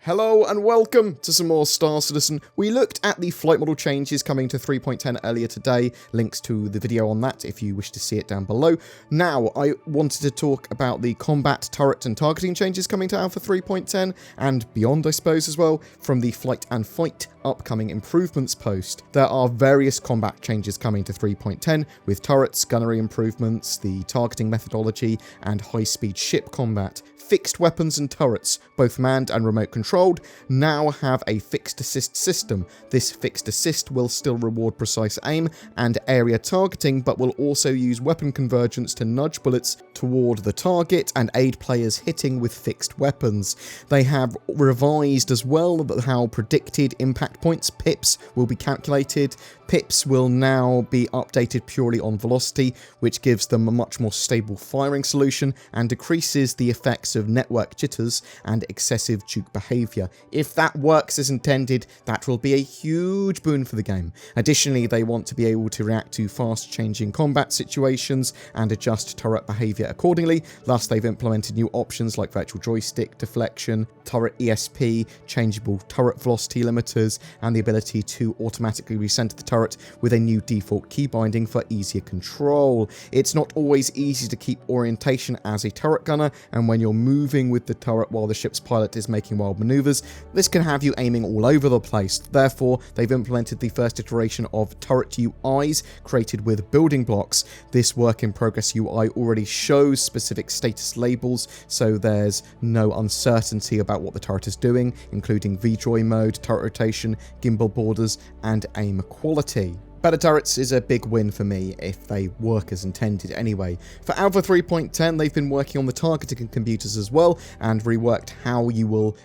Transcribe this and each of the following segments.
Hello and welcome to some more Star Citizen. We looked at the flight model changes coming to 3.10 earlier today. Links to the video on that if you wish to see it down below. Now, I wanted to talk about the combat, turret and targeting changes coming to Alpha 3.10 and beyond, I suppose, as well, from the Flight and Fight upcoming improvements post. There are various combat changes coming to 3.10 with turrets, gunnery improvements, the targeting methodology, and high-speed ship combat. Fixed weapons and turrets, both manned and remote controlled, now have a fixed assist system. This fixed assist will still reward precise aim and area targeting, but will also use weapon convergence to nudge bullets toward the target and aid players hitting with fixed weapons. They have revised as well how predicted impact points, pips, will be calculated. Pips will now be updated purely on velocity, which gives them a much more stable firing solution and decreases the effects of network jitters and excessive juke behaviour. If that works as intended, that will be a huge boon for the game. Additionally, they want to be able to react to fast-changing combat situations and adjust turret behaviour accordingly. Thus, they've implemented new options like virtual joystick deflection, turret ESP, changeable turret velocity limiters, and the ability to automatically recenter the turret with a new default key binding for easier control. It's not always easy to keep orientation as a turret gunner, and when you're moving with the turret while the ship's pilot is making wild maneuvers, this can have you aiming all over the place. Therefore, they've implemented the first iteration of turret UIs created with building blocks. This work in progress UI already shows specific status labels, so there's no uncertainty about what the turret is doing, including VJoy mode, turret rotation, gimbal borders, and aim quality. Better turrets is a big win for me if they work as intended anyway. For Alpha 3.10, they've been working on the targeting computers as well and reworked how you will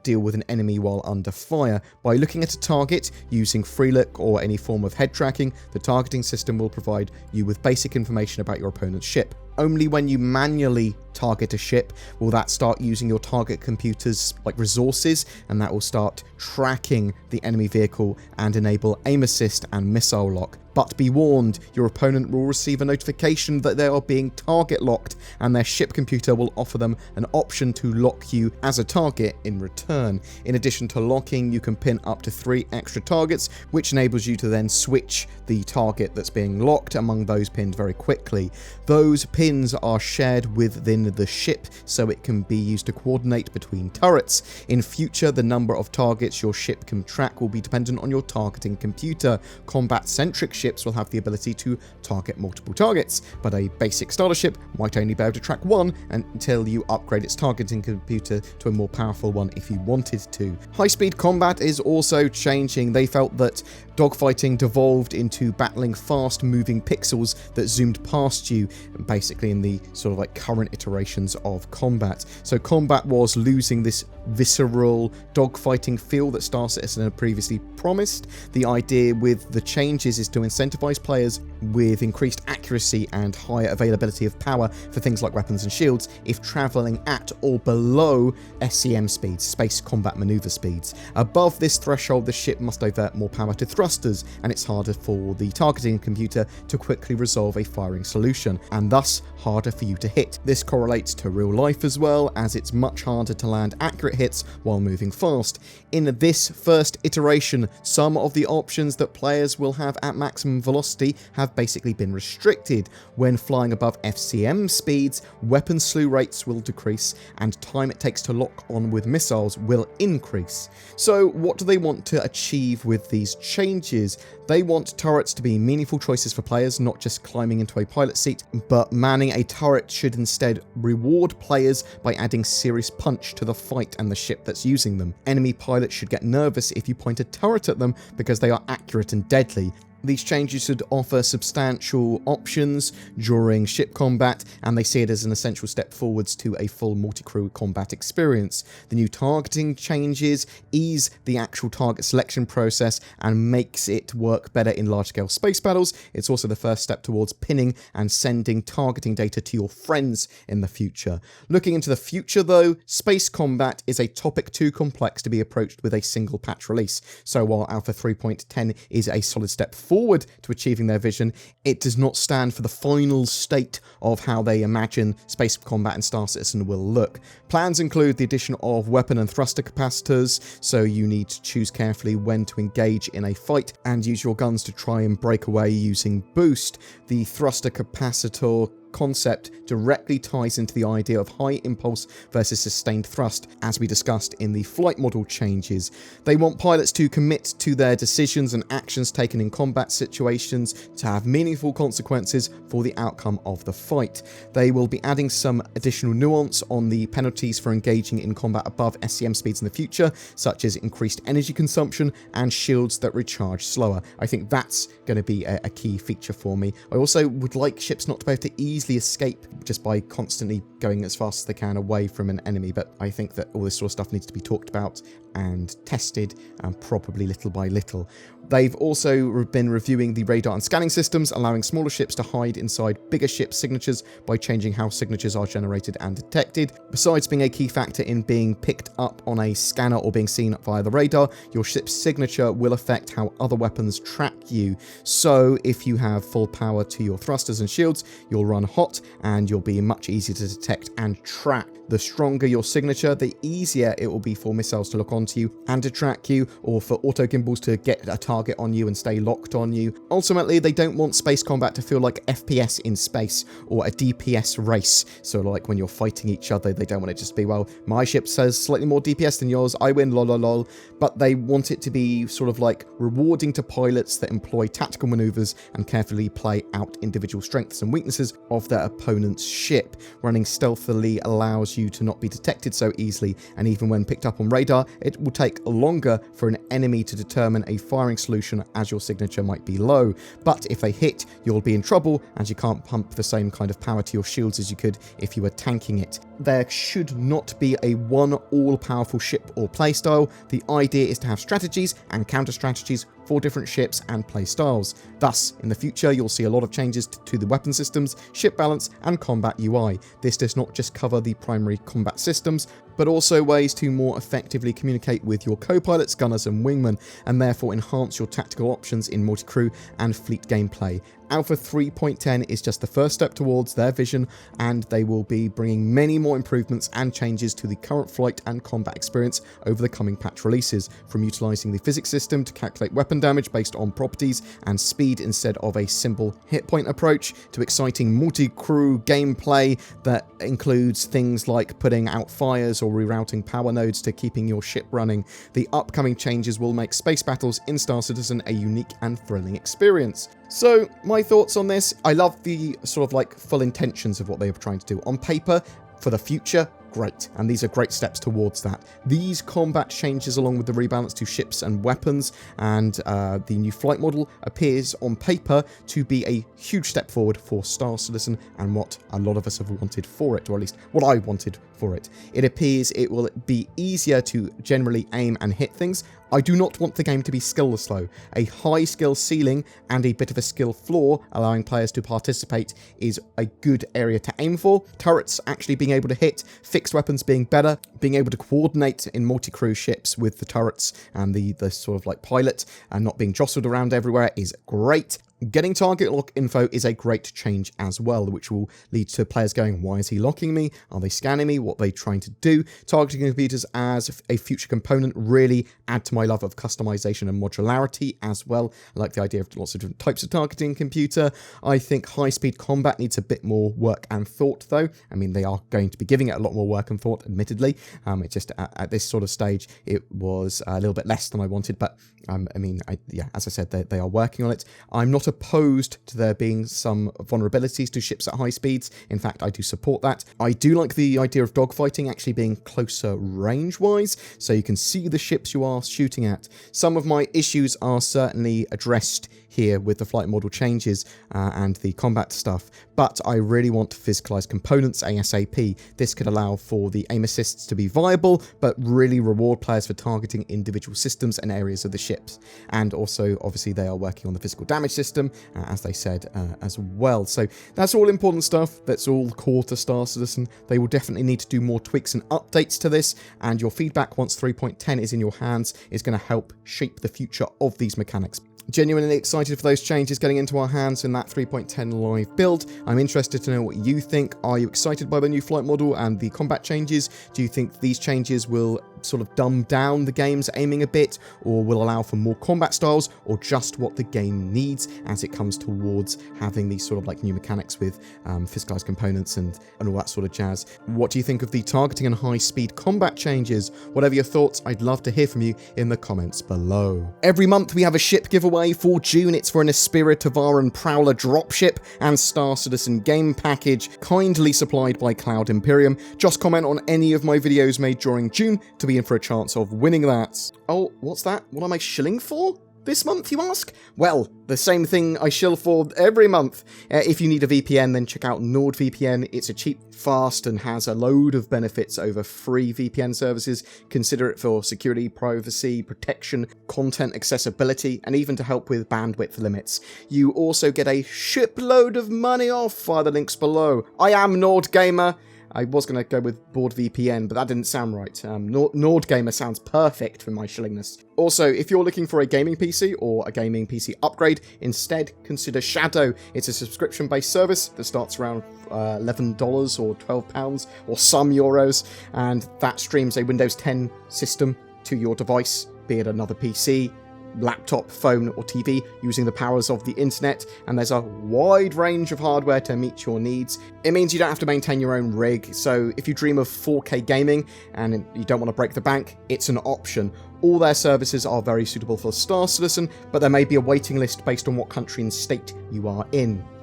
deal with an enemy while under fire. By looking at a target using free look or any form of head tracking, the targeting system will provide you with basic information about your opponent's ship. Only when you manually target a ship will that start using your target computer's resources, and that will start tracking the enemy vehicle and enable aim assist and missile lock. But be warned, your opponent will receive a notification that they are being target locked, and their ship computer will offer them an option to lock you as a target in return. In addition to locking, you can pin up to 3 extra targets, which enables you to then switch the target that's being locked among those pinned very quickly. Those pins are shared within the ship, so it can be used to coordinate between turrets. In future, the number of targets your ship can track will be dependent on your targeting computer. Combat-centric ships will have the ability to target multiple targets, but a basic starter ship might only be able to track one until you upgrade its targeting computer to a more powerful one if you wanted to. High-speed combat is also changing. They felt that dogfighting devolved into battling fast-moving pixels that zoomed past you, basically in the sort of current iterations of combat. So combat was losing this visceral dogfighting feel that Star Citizen had previously promised. The idea with the changes is to incentivize players with increased accuracy and higher availability of power for things like weapons and shields if traveling at or below SCM speeds, Space Combat Maneuver speeds. Above this threshold, the ship must divert more power to thrusters, and it's harder for the targeting computer to quickly resolve a firing solution, and thus harder for you to hit. This correlates to real life as well, as it's much harder to land accurate hits while moving fast. In this first iteration, some of the options that players will have at maximum velocity have basically been restricted. When flying above FCM speeds, weapon slew rates will decrease and time it takes to lock on with missiles will increase. So what do they want to achieve with these changes? They want turrets to be meaningful choices for players, not just climbing into a pilot seat, but manning a turret should instead reward players by adding serious punch to the fight and the ship that's using them. Enemy pilots should get nervous if you point a turret at them because they are accurate and deadly. These changes should offer substantial options during ship combat, and they see it as an essential step forwards to a full multi-crew combat experience. The new targeting changes ease the actual target selection process and makes it work better in large-scale space battles. It's also the first step towards pinning and sending targeting data to your friends in the future. Looking into the future though, space combat is a topic too complex to be approached with a single patch release. So while Alpha 3.10 is a solid step forward, forward to achieving their vision, it does not stand for the final state of how they imagine space combat and Star Citizen will look. Plans include the addition of weapon and thruster capacitors, so you need to choose carefully when to engage in a fight and use your guns to try and break away using boost. The thruster capacitor concept directly ties into the idea of high impulse versus sustained thrust, as we discussed in the flight model changes. They want pilots to commit to their decisions and actions taken in combat situations to have meaningful consequences for the outcome of the fight. They will be adding some additional nuance on the penalties for engaging in combat above SCM speeds in the future, such as increased energy consumption and shields that recharge slower. I think that's going to be a key feature for me. I also would like ships not to be able to easily escape just by constantly going as fast as they can away from an enemy, but I think that all this sort of stuff needs to be talked about and tested, and probably little by little. They've also been reviewing the radar and scanning systems, allowing smaller ships to hide inside bigger ship signatures by changing how signatures are generated and detected. Besides being a key factor in being picked up on a scanner or being seen via the radar, your ship's signature will affect how other weapons track you. So if you have full power to your thrusters and shields, you'll run hot and you'll be much easier to detect and track. The stronger your signature, the easier it will be for missiles to lock onto you and to track you, or for auto gimbals to get a target on you and stay locked on you. Ultimately, they don't want space combat to feel like FPS in space or a DPS race. So like when you're fighting each other, they don't want it just to be, well, my ship says slightly more DPS than yours, I win, lol lol lol. But they want it to be sort of like rewarding to pilots that employ tactical maneuvers and carefully play out individual strengths and weaknesses of their opponent's ship. Running stealthily allows you to not be detected so easily, and even when picked up on radar, it will take longer for an enemy to determine a firing solution as your signature might be low. But if they hit, you'll be in trouble, as you can't pump the same kind of power to your shields as you could if you were tanking it. There should not be a one all-powerful ship or playstyle. The idea is to have strategies and counter-strategies for different ships and play styles. Thus, in the future, you'll see a lot of changes to the weapon systems, ship balance, and combat UI. This does not just cover the primary combat systems, but also ways to more effectively communicate with your co-pilots, gunners, and wingmen, and therefore enhance your tactical options in multi-crew and fleet gameplay. Alpha 3.10 is just the first step towards their vision, and they will be bringing many more improvements and changes to the current flight and combat experience over the coming patch releases, from utilising the physics system to calculate weapon damage based on properties and speed instead of a simple hit point approach, to exciting multi-crew gameplay that includes things like putting out fires or rerouting power nodes to keeping your ship running. The upcoming changes will make space battles in Star Citizen a unique and thrilling experience. So, my thoughts on this, I love the sort of like full intentions of what they are trying to do. On paper, for the future, great, and these are great steps towards that. These combat changes, along with the rebalance to ships and weapons and the new flight model, appears on paper to be a huge step forward for Star Citizen and what a lot of us have wanted for it, or at least what I wanted for it. It appears it will be easier to generally aim and hit things. I do not want the game to be skillless though. A high skill ceiling and a bit of a skill floor, allowing players to participate, is a good area to aim for. Turrets actually being able to hit, fixed weapons being better, being able to coordinate in multi-crew ships with the turrets and the sort of like pilot and not being jostled around everywhere is great. Getting target lock info is a great change as well, which will lead to players going, why is he locking me? Are they scanning me? What are they trying to do? Targeting computers as a future component really add to my love of customization and modularity as well. I like the idea of lots of different types of targeting computer. I think high-speed combat needs a bit more work and thought though. I mean, they are going to be giving it a lot more work and thought, admittedly. It just, at this sort of stage, it was a little bit less than I wanted, but as I said, they are working on it. I'm not opposed to there being some vulnerabilities to ships at high speeds. In fact, I do support that. I do like the idea of dogfighting actually being closer range-wise, so you can see the ships you are shooting at. Some of my issues are certainly addressed here with the flight model changes and the combat stuff, but I really want to physicalize components ASAP. This could allow for the aim assists to be viable, but really reward players for targeting individual systems and areas of the ships. And also, obviously, they are working on the physical damage system, as they said, as well. So that's all important stuff. That's all core to Star Citizen. They will definitely need to do more tweaks and updates to this, and your feedback once 3.10 is in your hands is going to help shape the future of these mechanics. Genuinely excited for those changes getting into our hands in that 3.10 live build. I'm interested to know what you think. Are you excited by the new flight model and the combat changes? Do you think these changes will sort of dumb down the game's aiming a bit, or will allow for more combat styles, or just what the game needs as it comes towards having these sort of like new mechanics with physicalized components and all that sort of jazz? What do you think of the targeting and high-speed combat changes? Whatever your thoughts, I'd love to hear from you in the comments below. Every month we have a ship giveaway. For June, it's for an Aspira Tavaran Prowler dropship and Star Citizen game package, kindly supplied by Cloud Imperium. Just comment on any of my videos made during June to be in for a chance of winning that. Oh, what's that? What am I shilling for this month, you ask? Well, the same thing I shill for every month. If you need a VPN, then check out NordVPN. It's a cheap, fast, and has a load of benefits over free VPN services. Consider it for security, privacy, protection, content accessibility, and even to help with bandwidth limits. You also get a shipload of money off via the links below. I am BoredGamer. I was going to go with BoredVPN, but that didn't sound right. BoredGamer sounds perfect for my shillingness. Also, if you're looking for a gaming PC or a gaming PC upgrade, instead consider Shadow. It's a subscription-based service that starts around $11 or £12 or some euros, and that streams a Windows 10 system to your device, be it another PC, laptop, phone, or TV, using the powers of the internet, and there's a wide range of hardware to meet your needs. It means you don't have to maintain your own rig, so if you dream of 4K gaming and you don't want to break the bank, it's an option. All their services are very suitable for Star Citizen, but there may be a waiting list based on what country and state you are in.